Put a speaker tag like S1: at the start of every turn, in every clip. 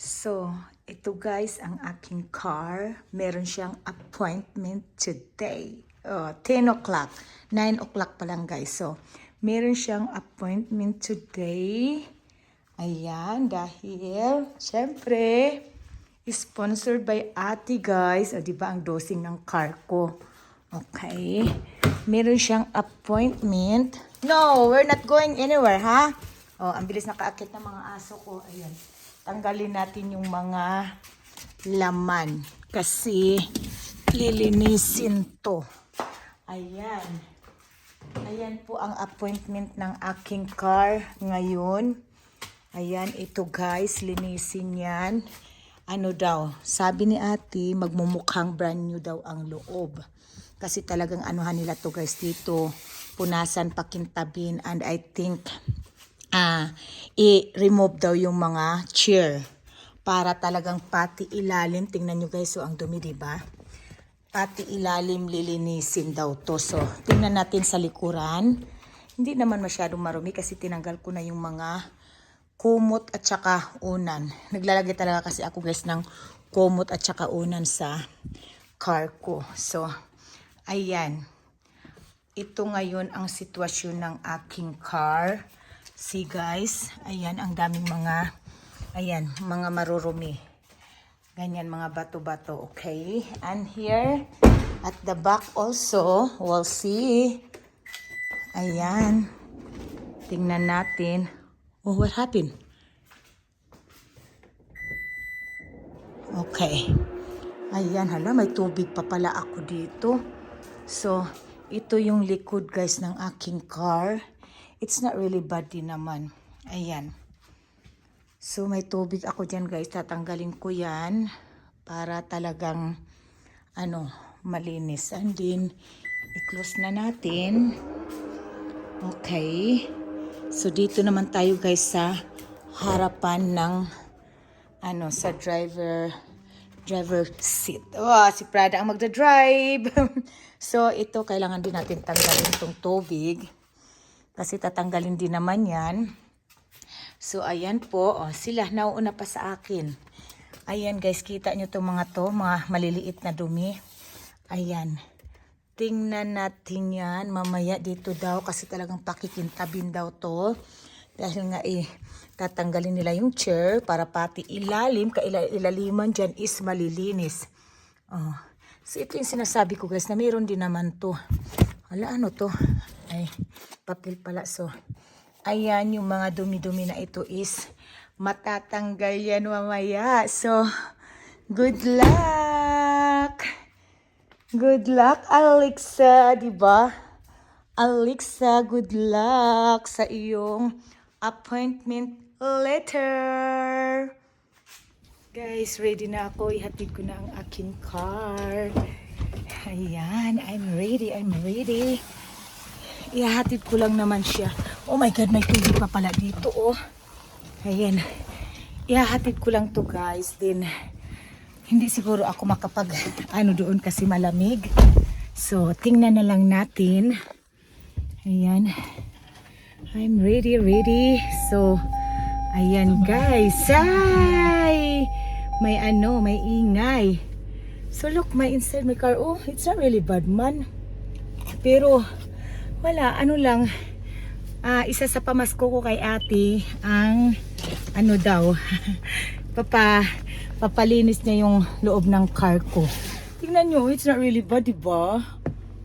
S1: So, ito guys ang aking car. Meron siyang appointment today. 10 o'clock. 9 o'clock pa lang guys. So, meron siyang appointment today. Ayan, dahil, syempre, sponsored by Ate guys. O, diba ang dosing ng car ko? Okay. Meron siyang appointment. No, we're not going anywhere, ha? Oh, ang bilis nakaakit ng mga aso ko. Ayan. Tanggalin natin yung mga laman kasi lilinisin to. Ayan. Ayan po ang appointment ng aking car ngayon. Ayan, ito guys, linisin yan. Ano daw, sabi ni ate, magmumukhang brand new daw ang loob. Kasi talagang anuhan nila to guys dito. Punasan, pakintabin, and I think i-remove daw yung mga chair para talagang pati ilalim. Tingnan nyo guys, so ang dumi, diba? Pati ilalim lilinisin daw to. So, tingnan natin sa likuran. Hindi naman masyadong marumi kasi tinanggal ko na yung mga kumot at saka unan. Naglalagay talaga kasi ako guys ng kumot at saka unan sa car ko. So, ayan. Ito ngayon ang sitwasyon ng aking car. See guys, ayan ang daming mga, ayan, mga marurumi. Ganyan mga bato-bato, okay? And here, at the back also, we'll see. Ayan. Tingnan natin. Oh, what happened? Okay. Ayan, hala, may tubig pa pala ako dito. So, ito yung likod guys ng aking car. It's not really bad din naman. Ayan. So, may tubig ako dyan guys. Tatanggalin ko yan para talagang malinis. And then, i-close na natin. Okay. So, dito naman tayo guys sa harapan ng sa driver seat. Oh, si Prada ang magdadrive. So, ito kailangan din natin tanggalin itong tubig. Kasi tatanggalin din naman yan. So, ayan po. Oh, sila, nauuna pa sa akin. Ayan guys, kita nyo itong mga to, mga maliliit na dumi. Ayan. Tingnan natin yan. Mamaya dito daw kasi talagang pakikintabin daw to. Dahil nga tatanggalin nila yung chair para pati ilalim, kailaliman dyan is malilinis. Oh. So, ito yung sinasabi ko guys na mayroon din naman to. Hala, ano to? Ay, papel pala. So, ayan yung mga dumi-dumi na ito is matatanggal yan mamaya. So, good luck! Good luck, Alexa, diba? Alexa, good luck sa iyong appointment letter. Guys, ready na ako. Ihatid ko na ang aking car. Ayan, I'm ready. Ihahatid ko lang naman siya. Oh my God, may tubig pa pala dito, oh. Ayan. Ihahatid ko lang to guys. Then, hindi siguro ako makapag, doon kasi malamig. So, tingnan na lang natin. Ayan. I'm ready. So, ayan guys. Ay! May ingay. So look, inside my car. Oh, it's not really bad man. Pero, wala, lang. Isa sa pamasko ko kay ate, ang, papalinis niya yung loob ng car ko. Tingnan nyo, it's not really bad, diba?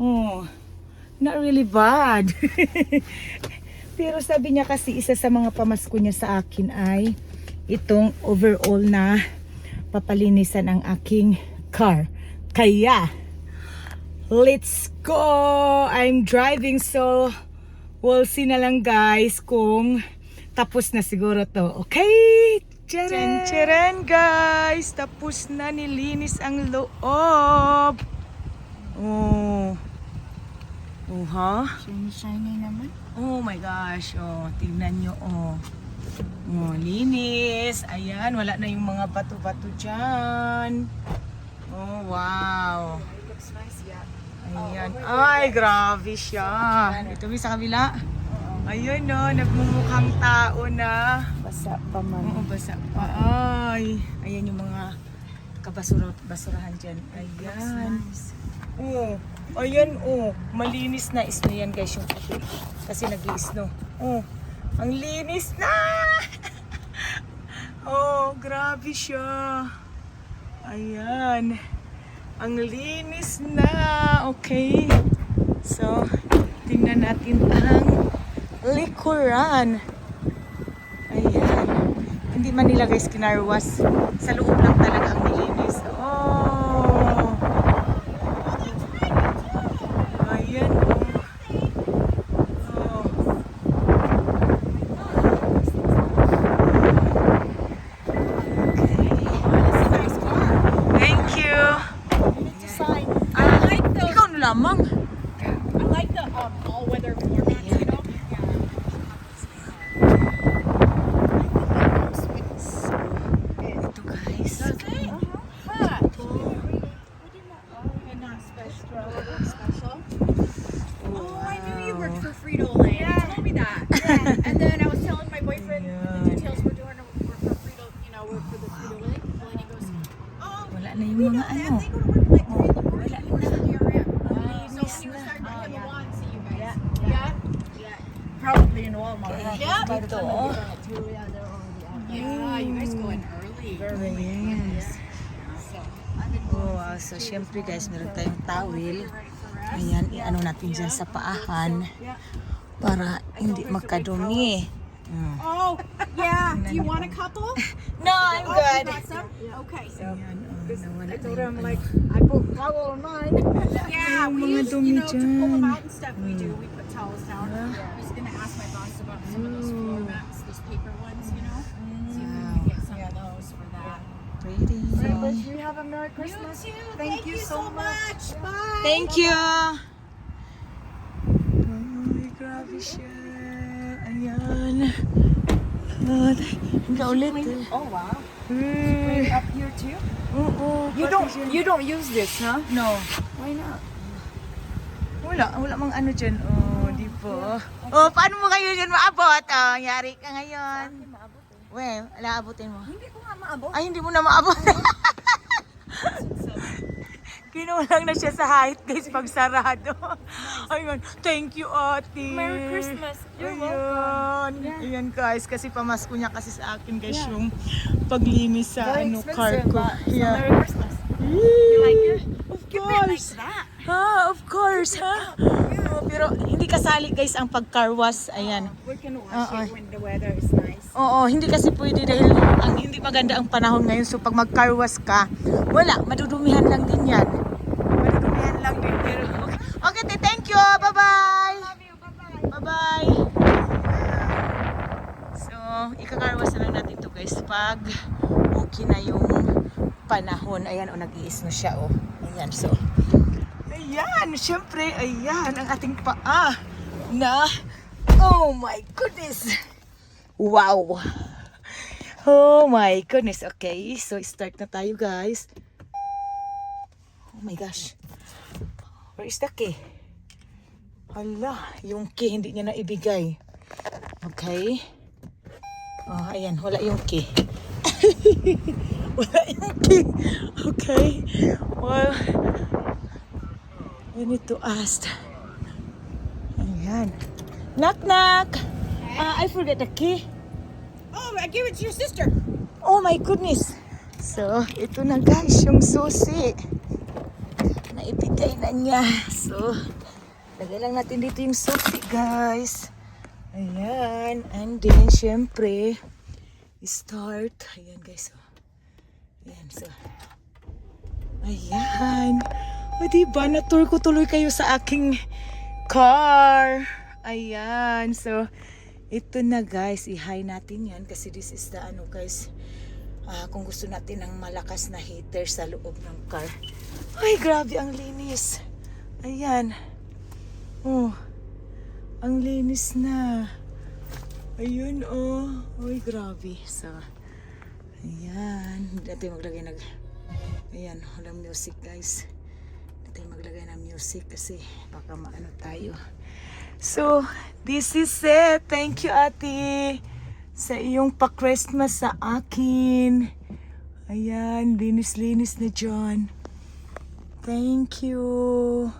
S1: Oh, not really bad. Pero sabi niya kasi isa sa mga pamasko niya sa akin ay itong overall na papalinisan ang aking car. Kaya, let's go! I'm driving, so we'll see na lang guys kung tapos na siguro to. Okay? Tcharan guys! Tapos na, nilinis ang loob. Oh. Oh ha?
S2: Shiny naman.
S1: Oh my gosh. Oh, tingnan nyo. Oh. Oh, linis. Ayan, wala na yung mga bato-bato dyan. Oh, wow.
S2: It looks nice, yeah.
S1: Ayan. Ay, grabe siya. Ito sa kabila. Ayun no, nagmumukhang tao na.
S2: Basa pa man.
S1: Oo, basa pa. Ay, Ayan yung mga basurahan dyan. Ayan. Oh, ayan oh. Malinis na snow yan guys yung puti. Kasi nag-i-snow. Oh, ang linis na! Oh, grabe siya. Ayan. Ang linis na. Okay. So, tingnan natin ang likuran. Ayan. Hindi man nila guys kinarwas. Sa loob lang talaga ang nilinis. Oh. Ayan. Oh. Thank you. Ikaw na lamang.
S2: I like the all-weather format, you know?
S1: Ito guys.
S2: Special. Oh, I knew you worked for Frito-Lay. You told me that. And then I was telling my boyfriend the details we're doing. We're for Frito, you know, we're for the Frito-Lay. And he goes, oh,
S1: Wala na yung
S2: we
S1: mga
S2: know that.
S1: ano.
S2: They go to work at like 3 in the morning.
S1: Wala
S2: He works
S1: na.
S2: for DRM. So
S1: Linis
S2: he was
S1: na.
S2: starting to have a lot to see you guys.
S3: Yeah.
S2: Yeah.
S3: Probably in Walmart.
S2: Yeah.
S1: Ito oh.
S2: Yeah, you guys going early.
S1: Yes. Oh, wow. So, syempre guys, meron tayong towel. Ayan, i-ano natin dyan sa paahan para hindi magkadumi.
S2: Oh, yeah. Do you want a couple?
S1: No, I'm
S2: Oh,
S1: good.
S2: you got some? Okay.
S1: Ayan, oh, nawala na
S3: So
S1: yung
S3: I'm
S1: ano.
S3: like, I put towel on mine.
S2: Yeah,
S1: Yung
S2: we
S1: mga
S2: use,
S1: dumi
S2: you know, to pull them
S1: dyan.
S2: out and stuff, we do. We put towels down. I was going to ask my boss about some of those floor mats, those paper ones, you know? See if we can get some of those for that.
S1: Pretty.
S3: But you have a Merry
S2: You
S3: Christmas.
S2: too.
S3: Thank you so
S2: much. Bye.
S1: Thank you! Ay, grabe siya. Ayan. Hanggang ulit.
S3: Oh wow.
S1: Eh,
S3: Up here too.
S1: Oo.
S3: You don't use this, huh?
S1: No.
S3: Why not?
S1: Wala mang ano dyan. Oh, di ba? Oh, paano mo kayo dyan maabot? Oh, yari ka ngayon. Well, wala abutin mo.
S3: Hindi ko nga maabot.
S1: Ay, hindi mo na maabot. Kinulang na siya sa height guys pag sarado. Ayun, thank you ate.
S3: Merry Christmas. You're
S1: Ayan. Ayan guys, kasi pamasko niya kasi sa akin guys yung paglinis sa
S3: Very
S1: car
S3: expensive,
S1: ko.
S3: but so
S1: Yeah.
S3: Merry Christmas.
S1: You
S3: like it?
S1: Of course.
S2: That.
S1: Ha, of course, ha? Oh, pero hindi kasali guys ang pag-car wash. Ayan.
S3: We can wash
S1: Oo.
S3: it when the weather is nice.
S1: Oo, hindi kasi pwede dahil ang hindi maganda ang panahon ngayon. So pag mag-car wash ka, wala, madudumihan lang din yan. Madudumihan lang din. Pero, okay, thank you. Bye-bye.
S3: Love you. Bye-bye.
S1: Bye-bye. So, ika-car wash na lang natin to guys pag okay na yung panahon. Ayan, nag-iis na siya, oh. Ayan, so. Ayan, syempre, ayan ang ating paa na, oh my goodness. Wow. Oh my goodness. Okay, so start na tayo guys. Oh my gosh. Where is the key? Hala, yung key hindi niya na ibigay. Okay. Oh, ayan, wala yung key. Wala yung key. Okay. Well, we need to ask. Ayan. Knock, knock. I forgot the key.
S2: Oh, I gave it to your sister.
S1: Oh my goodness. So, ito na guys, yung susi. Naibigay na niya. So, lagay lang natin dito yung susi guys. Ayan. And then, syempre, start. Ayan guys. Oh. Ayan. So, ayan. O diba, na-tour ko tuloy kayo sa aking car. Ayan. So, ito na guys, i-high natin yan kasi this is the ano guys, kung gusto natin ng malakas na heater sa loob ng car. Ay, grabe ang linis. Ayan. Oh, ang linis na. Ayun, oh. Ay, grabe. So, ayan. Hindi natin maglagay ayan, walang music guys. Hindi tayo maglagay ng music kasi baka maano tayo. So, this is it. Thank you, ate, sa iyong pa-Christmas sa akin. Yan, linis-linis na dyan. Thank you.